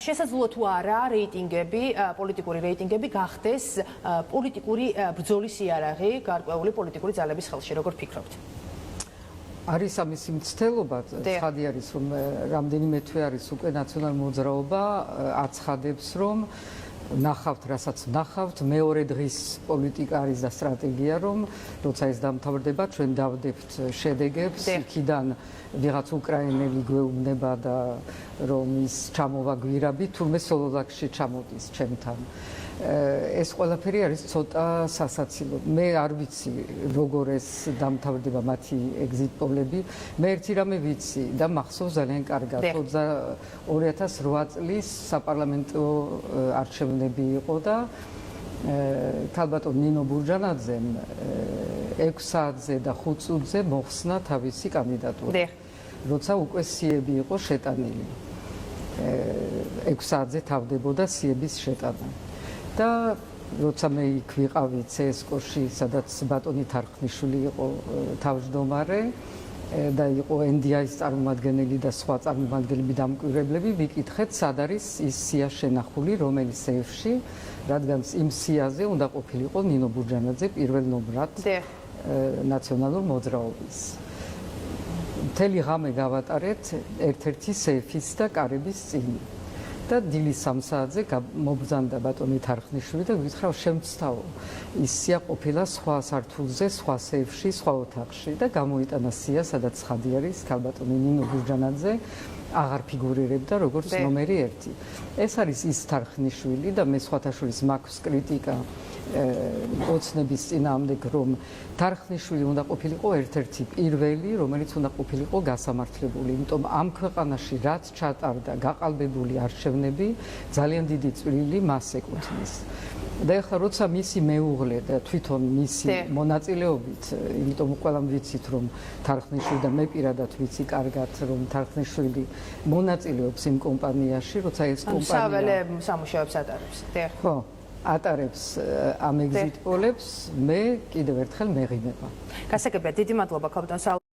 შესაძლოა თუ არა რეიტინგები, პოლიტიკური რეიტინგები გახდეს პოლიტიკური ბრძოლის იარაღი გარკვეული პოლიტიკური ძალების ხელში, როგორ ფიქრობთ? არის ამისი მცდელობა, ცხადი არის, რომ რამდენიმე თვე არის უკვე ნაციონალური მოძრაობა აცხადებს, რომ ნახავთ, რასაც ნახავთ, მეორე დღის პოლიტიკა არის და სტრატეგია, რომ როცა ეს დამთავრდება, ჩვენ დავდებთ შედეგებს, იქიდან ვიღაც უკრაინელი გვეუბნება და რომ ის ჩამოვა გვირაბი, თურმე სოლოლაკში ჩამოდის ჩემთან. ეს ყველაფერი არის ცოტა სასაცილო. მე არ ვიცი, როგორ ეს დამთავრდება მათი ეგზიტ პოლები. მე ერთი რამე ვიცი და მახსოვს ძალიან კარგად. 2008 წლის საპარლამენტო არჩევნები იყო და ქალბატონ ნინო ბურჯანაძემ 6 საათზე და 5 წუთზე მოხსნა თავისი კანდიდატურა. როცა უკვე სიები იყო შეტანილი. 6 საათზე თავდებოდა სიების შეტანა. და როცა მე იქ ვიყავი CSKO-ში, სადაც ბატონი თარხნიშვილი იყო თავმჯდომარე და იყო NDI-ის წარმომადგენელი და სხვა წარმომადგენლები დამკვირვებლები, ვიკითხეთ, სად არის ის სია შენახული, რომელი სეიფში, რადგან იმ სიაზე უნდა ყოფილიყო ნინო ბურჯანაძე პირველ ნომრად ნაციონალურ მოძრაობის. მთელი ღამე გავატარეთ ერთ-ერთი სეიფის და კარების წინ. და დილის 3 საათზე მობრძანდა ბატონი თარხნიშვილი და ვიქრა შემცთავო. ის სია ყოფილა სხვა სართულზე, სხვა სეიფში, სხვა ოთახში და გამოიტანა სია, სადაც ცხადი არის, ქალბატონი ნინო ბურჯანაძე აღარ ფიგურირებდა როგორც ნომერი 1. ეს არის ის თარხნიშვილი და მე სხვათა შორის მაქვს კრიტიკა ოცნების წინააღმდეგ, რომ თარხნიშვილი უნდა ყოფილიყო ერთ-ერთი პირველი, რომელიც უნდა ყოფილიყო გასამართლებული. იმიტომ ამ ქვეყანაში რაც ჩატარდა გაყალბებული არჩევნები, ძალიან დიდი წვლილი მას ეკუთვნის. და ეხლა როცა მისი მეუღლე და თვითონ მისი მონაწილეობით, იმიტომ ყველამ ვიცით, რომ თარხნიშვილი და მე პირადად ვიცი კარგად, რომ თარხნიშვილი მონაწილეობს იმ კომპანიაში, როცა ეს კომპანია საველე სამუშაოებს ატარებს. ხო, ატარებს ამ ეგზიტ პოლებს, მე კიდევ ერთხელ მეღინება. გასაგებია, დიდი მადლობა ქალბატონ